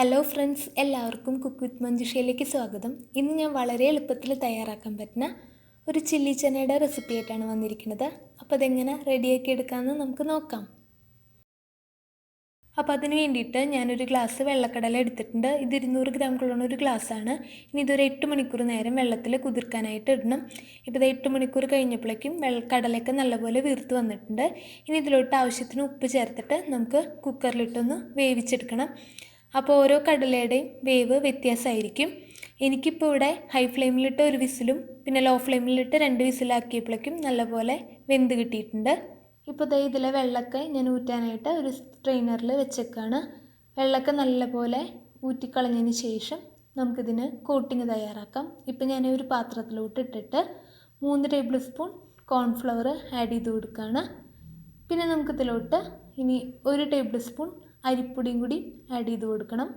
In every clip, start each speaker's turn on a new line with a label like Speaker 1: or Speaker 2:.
Speaker 1: Hello friends, എല്ലാവർക്കും cook with മഞ്ജുഷയിലേക്ക് സ്വാഗതം. ഇന്ന് ഞാൻ വളരെ എളുപ്പത്തിൽ തയ്യാറാക്കാൻ പറ്റുന്ന ഒരു ചില്ലി ചനയുടെ റെസിപ്പി ആയിട്ടാണ് വന്നിരിക്കുന്നത്. അപ്പോൾ അതെങ്ങനെ റെഡിയാക്കി എടുക്കാമെന്ന് നമുക്ക് നോക്കാം. അപ്പോൾ അതിന് വേണ്ടിയിട്ട് ഞാനൊരു ഗ്ലാസ് വെള്ളക്കടല എടുത്തിട്ടുണ്ട്. ഇത് 200 ഗ്രാം കൊള്ളുന്ന ഒരു ഗ്ലാസ്സാണ്. ഇനി ഇതൊരു 8 മണിക്കൂർ നേരം വെള്ളത്തിൽ കുതിർക്കാനായിട്ട് ഇടണം. ഇപ്പോൾ ഇത് 8 മണിക്കൂർ കഴിഞ്ഞപ്പോഴേക്കും കടലയൊക്കെ നല്ലപോലെ വീർത്ത് വന്നിട്ടുണ്ട്. ഇനി ഇതിലോട്ട് ആവശ്യത്തിന് ഉപ്പ് ചേർത്തിട്ട് നമുക്ക് കുക്കറിലിട്ടൊന്ന് വേവിച്ചെടുക്കണം. അപ്പോൾ ഓരോ കടലയുടെയും വേവ് വ്യത്യാസമായിരിക്കും. എനിക്കിപ്പോൾ ഇവിടെ ഹൈ ഫ്ലെയിമിലിട്ട് ഒരു വിസിലും പിന്നെ ലോ ഫ്ലെയിമിലിട്ട് 2 വിസിലാക്കിയപ്പോഴേക്കും നല്ലപോലെ വെന്ത് കിട്ടിയിട്ടുണ്ട്. ഇപ്പോൾ ദേ ഇതിലെ വെള്ളമൊക്കെ ഞാൻ ഊറ്റാനായിട്ട് ഒരു സ്ട്രെയിനറിൽ വെച്ചേക്കാണ്. വെള്ളമൊക്കെ നല്ലപോലെ ഊറ്റിക്കളഞ്ഞതിന് ശേഷം നമുക്കിതിന് കോട്ടിങ് തയ്യാറാക്കാം. ഇപ്പോൾ ഞാൻ ഒരു പാത്രത്തിലോട്ട് ഇട്ടിട്ട് 3 ടേബിൾ സ്പൂൺ കോൺഫ്ലവർ ആഡ് ചെയ്ത് കൊടുക്കുകയാണ്. പിന്നെ നമുക്കിതിലോട്ട് ഇനി 1 ടേബിൾ സ്പൂൺ അരിപ്പൊടിയും കൂടി ആഡ് ചെയ്ത് കൊടുക്കണം.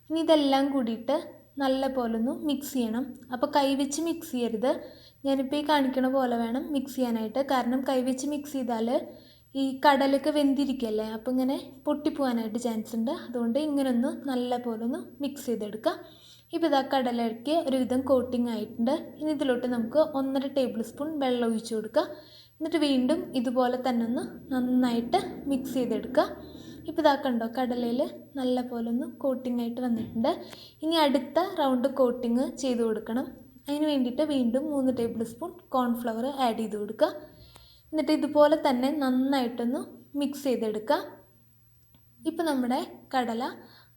Speaker 1: ഇനി ഇതെല്ലാം കൂടിയിട്ട് നല്ല പോലെ ഒന്ന് മിക്സ് ചെയ്യണം. അപ്പോൾ കൈവച്ച് മിക്സ് ചെയ്യരുത്. ഞാനിപ്പോൾ ഈ കാണിക്കണ പോലെ വേണം മിക്സ് ചെയ്യാനായിട്ട്. കാരണം കൈവച്ച് മിക്സ് ചെയ്താൽ ഈ കടലൊക്കെ വെന്തിരിക്കല്ലേ, അപ്പോൾ ഇങ്ങനെ പൊട്ടിപ്പോകാനായിട്ട് ചാൻസ് ഉണ്ട്. അതുകൊണ്ട് ഇങ്ങനെ ഒന്ന് നല്ല പോലെ ഒന്ന് മിക്സ് ചെയ്തെടുക്കുക. ഇപ്പോൾ ഇതാ കടലയ്ക്ക് ഒരുവിധം കോട്ടിങ് ആയിട്ടുണ്ട്. ഇനി ഇതിലോട്ട് നമുക്ക് 1.5 ടേബിൾ സ്പൂൺ വെള്ളം ഒഴിച്ച് കൊടുക്കുക. എന്നിട്ട് വീണ്ടും ഇതുപോലെ തന്നെ ഒന്ന് നന്നായിട്ട് മിക്സ് ചെയ്തെടുക്കുക. ഇപ്പോൾ ഇതാ കണ്ടോ, കടലയിൽ നല്ല പോലെ ഒന്ന് കോട്ടിംഗ് ആയിട്ട് വന്നിട്ടുണ്ട്. ഇനി അടുത്ത റൗണ്ട് കോട്ടിങ് ചെയ്ത് കൊടുക്കണം. അതിന് വേണ്ടിയിട്ട് വീണ്ടും 3 ടേബിൾ സ്പൂൺ കോൺഫ്ലവർ ആഡ് ചെയ്ത് കൊടുക്കുക. എന്നിട്ട് ഇതുപോലെ തന്നെ നന്നായിട്ടൊന്ന് മിക്സ് ചെയ്തെടുക്കുക. ഇപ്പോൾ നമ്മുടെ കടല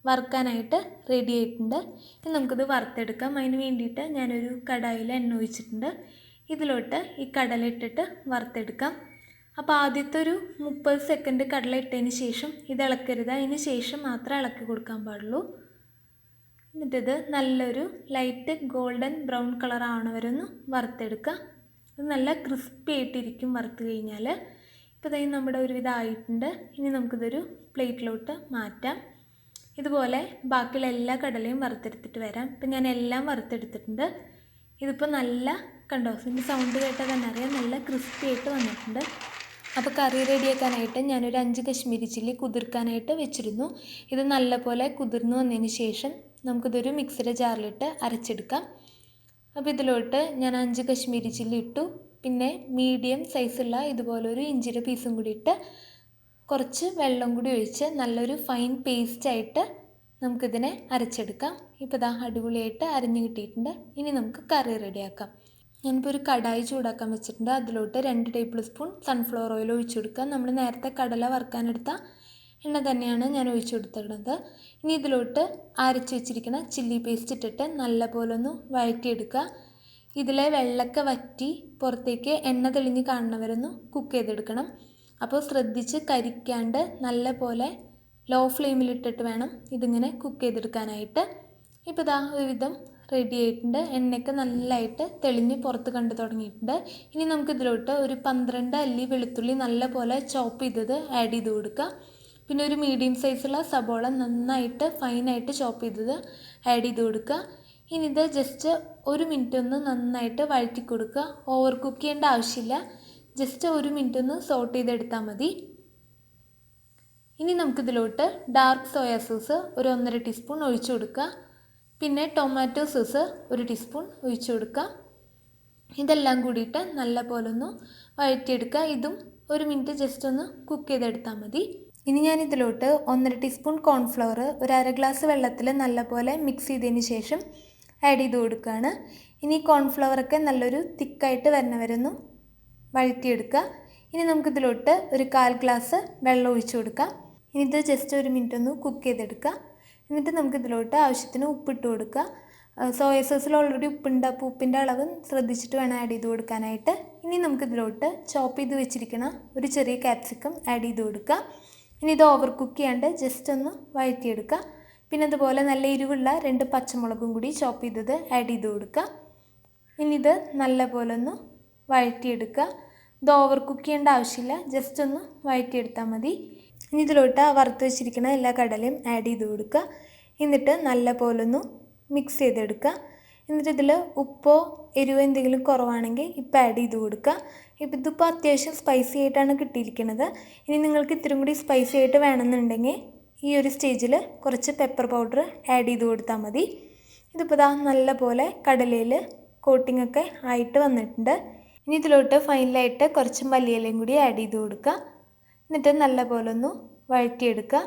Speaker 1: വറുക്കാനായിട്ട് റെഡി ആയിട്ടുണ്ട്. ഇനി നമുക്കിത് വറുത്തെടുക്കാം. അതിന് വേണ്ടിയിട്ട് ഞാനൊരു കടായിൽ എണ്ണ ഒഴിച്ചിട്ടുണ്ട്. ഇതിലോട്ട് ഈ കടല ഇട്ടിട്ട് വറുത്തെടുക്കാം. അപ്പോൾ ആദ്യത്തെ ഒരു 30 സെക്കൻഡ് കടല ഇട്ടതിന് ശേഷം ഇത് ഇളക്കരുത്. അതിന് ശേഷം മാത്രമേ ഇളക്കി കൊടുക്കാൻ പാടുള്ളൂ. എന്നിട്ടിത് നല്ലൊരു ലൈറ്റ് ഗോൾഡൻ ബ്രൗൺ കളർ ആവണ വരെ ഒന്ന് വറുത്തെടുക്കുക. ഇത് നല്ല ക്രിസ്പി ആയിട്ടിരിക്കും വറുത്ത് കഴിഞ്ഞാൽ. ഇപ്പോൾ ഇതായി നമ്മുടെ ഒരുവിധം ആയിട്ടുണ്ട്. ഇനി നമുക്കിതൊരു പ്ലേറ്റിലോട്ട് മാറ്റാം. ഇതുപോലെ ബാക്കിയുള്ള എല്ലാ കടലയും വറുത്തെടുത്തിട്ട് വരാം. ഇപ്പം ഞാൻ എല്ലാം വറുത്തെടുത്തിട്ടുണ്ട്. ഇതിപ്പോൾ നല്ല കണ്ടോ, ഇതിൻ്റെ സൗണ്ട് കേട്ടാൽ തന്നെ അറിയാം നല്ല ക്രിസ്പി ആയിട്ട് വന്നിട്ടുണ്ട്. അപ്പോൾ കറി റെഡിയാക്കാനായിട്ട് ഞാനൊരു 5 കശ്മീരി ചില്ലി കുതിർക്കാനായിട്ട് വെച്ചിരുന്നു. ഇത് നല്ലപോലെ കുതിർന്ന് വന്നതിന് ശേഷം നമുക്കിതൊരു മിക്സിയുടെ ജാറിലിട്ട് അരച്ചെടുക്കാം. അപ്പോൾ ഇതിലോട്ട് ഞാൻ 5 കശ്മീരി ചില്ലി ഇട്ടു. പിന്നെ മീഡിയം സൈസുള്ള ഇതുപോലൊരു ഇഞ്ചിയുടെ പീസും കൂടി ഇട്ട് കുറച്ച് വെള്ളം കൂടി ഒഴിച്ച് നല്ലൊരു ഫൈൻ പേസ്റ്റായിട്ട് നമുക്കിതിനെ അരച്ചെടുക്കാം. ഇപ്പോൾ ഇതാ അടിപൊളിയായിട്ട് അരഞ്ഞു കിട്ടിയിട്ടുണ്ട്. ഇനി നമുക്ക് കറി റെഡിയാക്കാം. ഞാനിപ്പോൾ ഒരു കടായി ചൂടാക്കാൻ വെച്ചിട്ടുണ്ട്. അതിലോട്ട് 2 ടേബിൾ സ്പൂൺ സൺഫ്ലവർ ഓയിൽ ഒഴിച്ചു കൊടുക്കുക. നമ്മൾ നേരത്തെ കടല വറുക്കാനെടുത്ത എണ്ണ തന്നെയാണ് ഞാൻ ഒഴിച്ചു കൊടുത്തിരുന്നത്. ഇനി ഇതിലോട്ട് അരച്ച് വെച്ചിരിക്കുന്ന ചില്ലി പേസ്റ്റ് ഇട്ടിട്ട് നല്ലപോലെ ഒന്ന് വഴറ്റിയെടുക്കുക. ഇതിലെ വെള്ളമൊക്കെ വറ്റി പുറത്തേക്ക് എണ്ണ തെളിഞ്ഞ് കാണുന്നവരൊന്ന് കുക്ക് ചെയ്തെടുക്കണം. അപ്പോൾ ശ്രദ്ധിച്ച് കരിക്കാണ്ട് നല്ല പോലെ ലോ ഫ്ലെയിമിലിട്ടിട്ട് വേണം ഇതിങ്ങനെ കുക്ക് ചെയ്തെടുക്കാനായിട്ട്. ഇപ്പോൾ ഇതാ ഒരുവിധം റെഡി ആയിട്ടുണ്ട്. എണ്ണയൊക്കെ നല്ലതായിട്ട് തെളിഞ്ഞ് പുറത്ത് കണ്ടു തുടങ്ങിയിട്ടുണ്ട്. ഇനി നമുക്കിതിലോട്ട് ഒരു 12 അല്ലി വെളുത്തുള്ളി നല്ല പോലെ ചോപ്പ് ചെയ്തത് ആഡ് ചെയ്ത് കൊടുക്കുക. പിന്നെ ഒരു മീഡിയം സൈസുള്ള സബോള നന്നായിട്ട് ഫൈനായിട്ട് ചോപ്പ് ചെയ്തത് ആഡ് ചെയ്ത് കൊടുക്കുക. ഇനി ഇത് ജസ്റ്റ് 1 മിനിറ്റ് ഒന്ന് നന്നായിട്ട് വഴറ്റി കൊടുക്കുക. ഓവർ കുക്ക് ചെയ്യേണ്ട ആവശ്യമില്ല. ജസ്റ്റ് 1 മിനിറ്റ് ഒന്ന് സോട്ട് ചെയ്തെടുത്താൽ മതി. ഇനി നമുക്കിതിലോട്ട് ഡാർക്ക് സോയാ സോസ് ഒരു 1.5 ടീസ്പൂൺ ഒഴിച്ചു കൊടുക്കുക. പിന്നെ ടൊമാറ്റോ സോസ് 1 ടീസ്പൂൺ ഒഴിച്ചു കൊടുക്കുക. ഇതെല്ലാം കൂടിയിട്ട് നല്ല പോലെ ഒന്ന് വഴറ്റിയെടുക്കുക. ഇതും 1 മിനിറ്റ് ജസ്റ്റ് ഒന്ന് കുക്ക് ചെയ്തെടുത്താൽ മതി. ഇനി ഞാനിതിലോട്ട് 1.5 ടീസ്പൂൺ കോൺഫ്ലവർ ഒരു അര ഗ്ലാസ് വെള്ളത്തിൽ നല്ലപോലെ മിക്സ് ചെയ്തതിന് ശേഷം ആഡ് ചെയ്ത് കൊടുക്കുകയാണ്. ഇനി കോൺഫ്ലവറൊക്കെ നല്ലൊരു തിക്കായിട്ട് വരുന്നവരൊന്നും വഴറ്റിയെടുക്കുക. ഇനി നമുക്കിതിലോട്ട് ഒരു 1/4 ഗ്ലാസ് വെള്ളം ഒഴിച്ചു കൊടുക്കാം. ഇനി ഇത് ജസ്റ്റ് 1 മിനിറ്റ് ഒന്ന് കുക്ക് ചെയ്തെടുക്കുക. എന്നിട്ട് നമുക്കിതിലോട്ട് ആവശ്യത്തിന് ഉപ്പിട്ട് കൊടുക്കുക. സോയ സോസിൽ ഓൾറെഡി ഉപ്പുണ്ട്. അപ്പോൾ ഉപ്പിൻ്റെ അളവ് ശ്രദ്ധിച്ചിട്ട് വേണം ആഡ് ചെയ്ത് കൊടുക്കാനായിട്ട്. ഇനി നമുക്കിതിലോട്ട് ചോപ്പ് ചെയ്ത് വെച്ചിരിക്കുന്ന ഒരു ചെറിയ ക്യാപ്സിക്കം ആഡ് ചെയ്ത് കൊടുക്കുക. ഇനി ഇത് ഓവർ കുക്ക് ചെയ്യാണ്ട് ജസ്റ്റ് ഒന്ന് വഴറ്റിയെടുക്കുക. പിന്നെ അതുപോലെ നല്ല എരിവുള്ള 2 പച്ചമുളകും കൂടി ചോപ്പ് ചെയ്തത് ആഡ് ചെയ്ത് കൊടുക്കുക. ഇനി ഇത് നല്ല പോലെ ഒന്ന് വഴറ്റിയെടുക്കുക. ഇത് ഓവർ കുക്ക് ചെയ്യേണ്ട ആവശ്യമില്ല. ജസ്റ്റ് ഒന്ന് വഴറ്റിയെടുത്താൽ മതി. ഇനി ഇതിലോട്ട് വറുത്ത് വെച്ചിരിക്കുന്ന എല്ലാ കടലയും ആഡ് ചെയ്ത് കൊടുക്കുക. എന്നിട്ട് നല്ല പോലെ ഒന്ന് മിക്സ് ചെയ്തെടുക്കുക. എന്നിട്ട് ഇതിൽ ഉപ്പോ എരിവോ എന്തെങ്കിലും കുറവാണെങ്കിൽ ഇപ്പോൾ ആഡ് ചെയ്ത് കൊടുക്കുക. ഇതിപ്പോൾ അത്യാവശ്യം സ്പൈസി ആയിട്ടാണ് കിട്ടിയിരിക്കുന്നത്. ഇനി നിങ്ങൾക്ക് ഇത്തിരി കൂടി സ്പൈസി ആയിട്ട് വേണമെന്നുണ്ടെങ്കിൽ ഈ ഒരു സ്റ്റേജിൽ കുറച്ച് പെപ്പർ പൗഡർ ആഡ് ചെയ്ത് കൊടുത്താൽ മതി. ഇതിപ്പോൾ ദാ നല്ല പോലെ കടലയിൽ കോട്ടിംഗ് ഒക്കെ ആയിട്ട് വന്നിട്ടുണ്ട്. ഇനി ഇതിലോട്ട് ഫൈനലായിട്ട് കുറച്ച് മല്ലിയിലയും കൂടി ആഡ് ചെയ്ത് കൊടുക്കുക. എന്നിട്ട് നല്ല പോലെ ഒന്ന് വഴറ്റിയെടുക്കുക.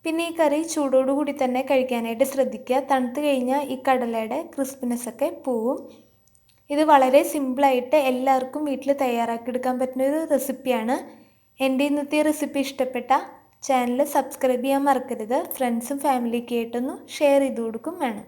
Speaker 1: പിന്നെ ഈ കറി ചൂടോടുകൂടി തന്നെ കഴിക്കാനായിട്ട് ശ്രദ്ധിക്കുക. തണുത്ത് കഴിഞ്ഞാൽ ഈ കടലയുടെ ക്രിസ്പിനെസ് ഒക്കെ പോവും. ഇത് വളരെ സിമ്പിളായിട്ട് എല്ലാവർക്കും വീട്ടിൽ തയ്യാറാക്കിയെടുക്കാൻ പറ്റുന്നൊരു റെസിപ്പിയാണ്. എൻ്റെ ഇന്നത്തെ റെസിപ്പി ഇഷ്ടപ്പെട്ട ചാനൽ സബ്സ്ക്രൈബ് ചെയ്യാൻ മറക്കരുത്. ഫ്രണ്ട്സും ഫാമിലിയൊക്കെ ആയിട്ടൊന്ന് ഷെയർ ചെയ്ത് കൊടുക്കും വേണം.